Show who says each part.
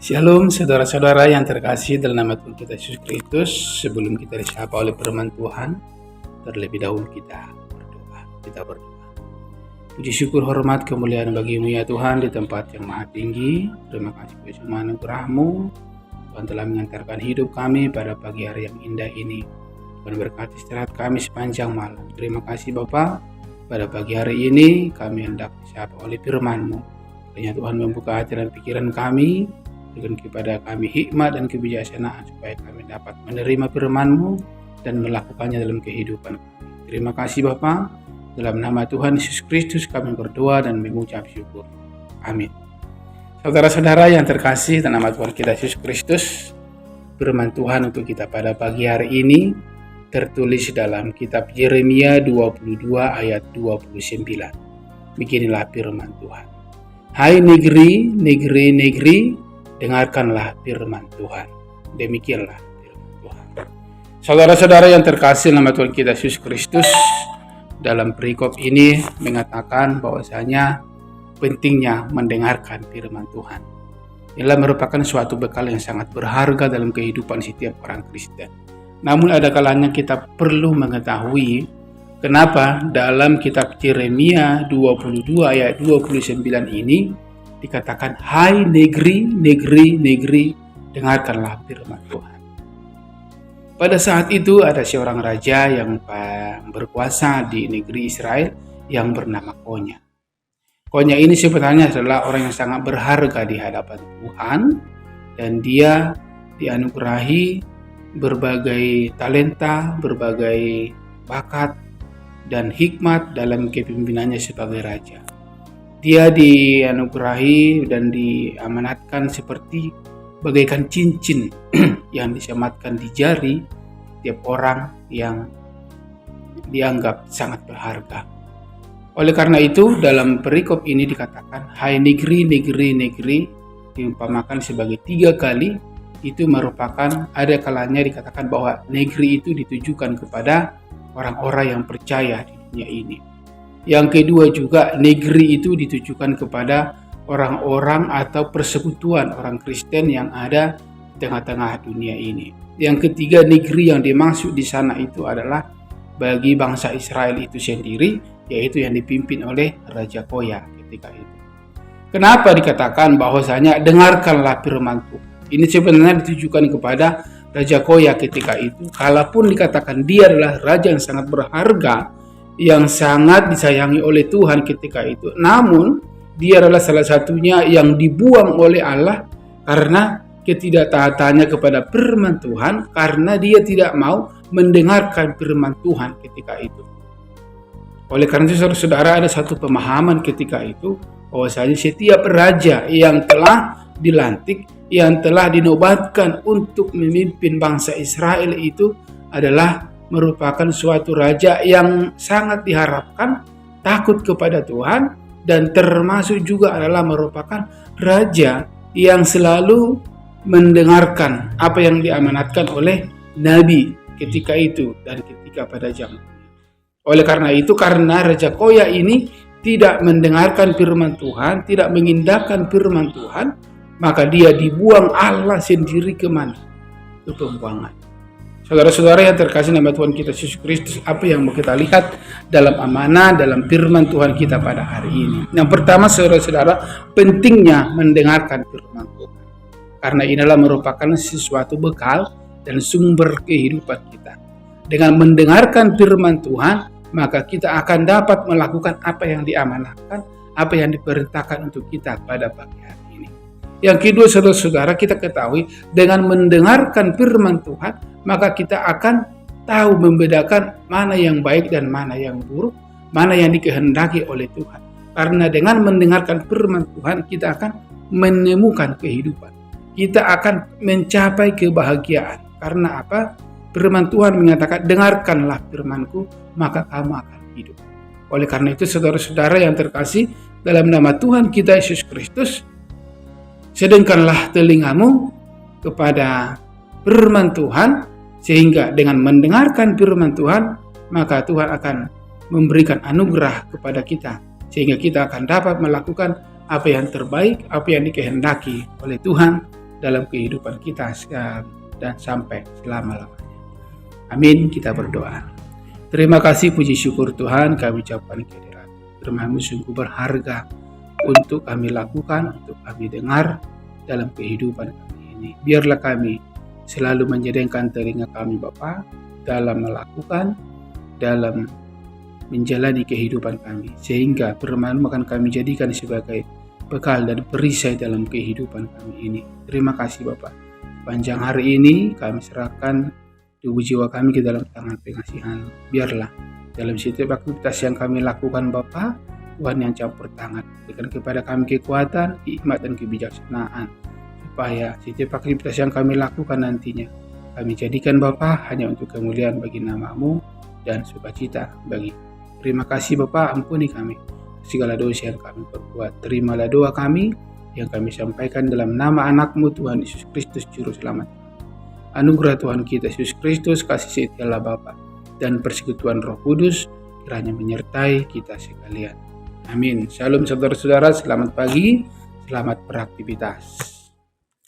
Speaker 1: Shalom saudara-saudara yang terkasih dalam nama Tuhan kita Yesus Kristus. Sebelum kita disapa oleh firman Tuhan, terlebih dahulu kita berdoa. Puji syukur hormat kemuliaan bagimu ya Tuhan di tempat yang maha tinggi. Terima kasih untuk semua anugerah-Mu. Tuhan telah mengantarkan hidup kami pada pagi hari yang indah ini. Tuhan berkati istirahat kami sepanjang malam. Terima kasih Bapa. Pada pagi hari ini kami hendak disapa oleh firman-Mu. Kiranya Tuhan membuka hati dan pikiran kami, berikan kepada kami hikmat dan kebijaksanaan supaya kami dapat menerima firman-Mu dan melakukannya dalam kehidupan kami. Terima kasih Bapa. Dalam nama Tuhan Yesus Kristus kami berdoa dan mengucap syukur. Amin. Saudara-saudara yang terkasih dalam nama Tuhan kita Yesus Kristus, firman Tuhan untuk kita pada pagi hari ini tertulis dalam kitab Yeremia 22 ayat 29. Beginilah firman Tuhan. Hai negeri, dengarkanlah firman Tuhan. Demikianlah firman Tuhan. Saudara-saudara yang terkasih nama Tuhan kita Yesus Kristus, dalam perikop ini mengatakan bahwasanya pentingnya mendengarkan firman Tuhan. Inilah merupakan suatu bekal yang sangat berharga dalam kehidupan setiap orang Kristen. Namun ada kalanya kita perlu mengetahui kenapa dalam kitab Yeremia 22 ayat 29 ini dikatakan, hai negeri, dengarkanlah firman Tuhan. Pada saat itu ada seorang raja yang berkuasa di negeri Israel yang bernama Konya. Konya ini sebenarnya adalah orang yang sangat berharga di hadapan Tuhan, dan dia dianugerahi berbagai talenta, berbagai bakat dan hikmat dalam kepemimpinannya sebagai raja. Dia dianugerahi dan diamanatkan seperti bagaikan cincin yang disematkan di jari tiap orang yang dianggap sangat berharga. Oleh karena itu dalam perikop ini dikatakan, hai negeri, diumpamakan sebagai 3 kali. Itu merupakan, ada kalanya dikatakan bahwa negeri itu ditujukan kepada orang-orang yang percaya di dunia ini. Yang kedua juga, negeri itu ditujukan kepada orang-orang atau persekutuan orang Kristen yang ada di tengah-tengah dunia ini. Yang ketiga, negeri yang dimaksud di sana itu adalah bagi bangsa Israel itu sendiri, yaitu yang dipimpin oleh Raja Koya ketika itu. Kenapa dikatakan bahwasanya dengarkanlah firman Tuhan? Ini sebenarnya ditujukan kepada Raja Koya ketika itu. Kalaupun dikatakan dia adalah raja yang sangat berharga, yang sangat disayangi oleh Tuhan ketika itu, namun dia adalah salah satunya yang dibuang oleh Allah karena ketidaktaatannya kepada firman Tuhan, karena dia tidak mau mendengarkan firman Tuhan ketika itu. Oleh karena itu saudara, ada satu pemahaman ketika itu bahwasanya setiap raja yang telah dilantik, yang telah dinobatkan untuk memimpin bangsa Israel itu adalah merupakan suatu raja yang sangat diharapkan, takut kepada Tuhan, dan termasuk juga adalah merupakan raja yang selalu mendengarkan apa yang diamanatkan oleh Nabi ketika itu dan ketika pada zaman. Oleh karena itu, karena Raja Koya ini tidak mendengarkan firman Tuhan, tidak mengindahkan firman Tuhan, maka dia dibuang Allah sendiri kemana? Ke pembuangan. Saudara-saudara yang terkasih nama Tuhan kita Yesus Kristus, apa yang mau kita lihat dalam amanah, dalam firman Tuhan kita pada hari ini? Yang pertama, saudara-saudara, pentingnya mendengarkan firman Tuhan. Karena inilah merupakan sesuatu bekal dan sumber kehidupan kita. Dengan mendengarkan firman Tuhan, maka kita akan dapat melakukan apa yang diamanahkan, apa yang diperintahkan untuk kita pada pagi hari ini. Yang kedua, saudara-saudara, kita ketahui dengan mendengarkan firman Tuhan, maka kita akan tahu membedakan mana yang baik dan mana yang buruk, mana yang dikehendaki oleh Tuhan. Karena dengan mendengarkan firman Tuhan, kita akan menemukan kehidupan. Kita akan mencapai kebahagiaan. Karena apa? Firman Tuhan mengatakan, dengarkanlah firman-Ku, maka kamu akan hidup. Oleh karena itu, saudara-saudara yang terkasih, dalam nama Tuhan kita Yesus Kristus, sedengkanlah telingamu kepada firman Tuhan, sehingga dengan mendengarkan firman Tuhan, maka Tuhan akan memberikan anugerah kepada kita, sehingga kita akan dapat melakukan apa yang terbaik, apa yang dikehendaki oleh Tuhan dalam kehidupan kita sekarang dan sampai selama-lamanya. Amin, kita berdoa. Terima kasih, puji syukur Tuhan, kami ucapkan kehadirat. Firman-Mu sungguh berharga untuk kami lakukan, untuk kami dengar dalam kehidupan kami ini. Biarlah kami selalu menjadikan telinga kami Bapa dalam melakukan, dalam menjalani kehidupan kami, sehingga firman-Mu akan kami jadikan sebagai bekal dan perisai dalam kehidupan kami ini. Terima kasih Bapa. Panjang hari ini kami serahkan tubuh jiwa kami ke dalam tangan pengasihan. Biarlah dalam setiap aktivitas yang kami lakukan Bapa, Tuhan yang campur tangan, berikan kepada kami kekuatan, hikmat dan kebijaksanaan, supaya setiap aktivitas yang kami lakukan nantinya kami jadikan Bapa hanya untuk kemuliaan bagi nama-Mu dan sukacita bagi. Terima kasih Bapa, ampuni kami segala dosa yang kami perbuat. Terimalah doa kami yang kami sampaikan dalam nama anak-Mu Tuhan Yesus Kristus Juru Selamat. Anugerah Tuhan kita Yesus Kristus, kasih setia Allah Bapa dan persekutuan Roh Kudus kiranya menyertai kita sekalian. Amin. Shalom saudara-saudara, selamat pagi, selamat beraktivitas.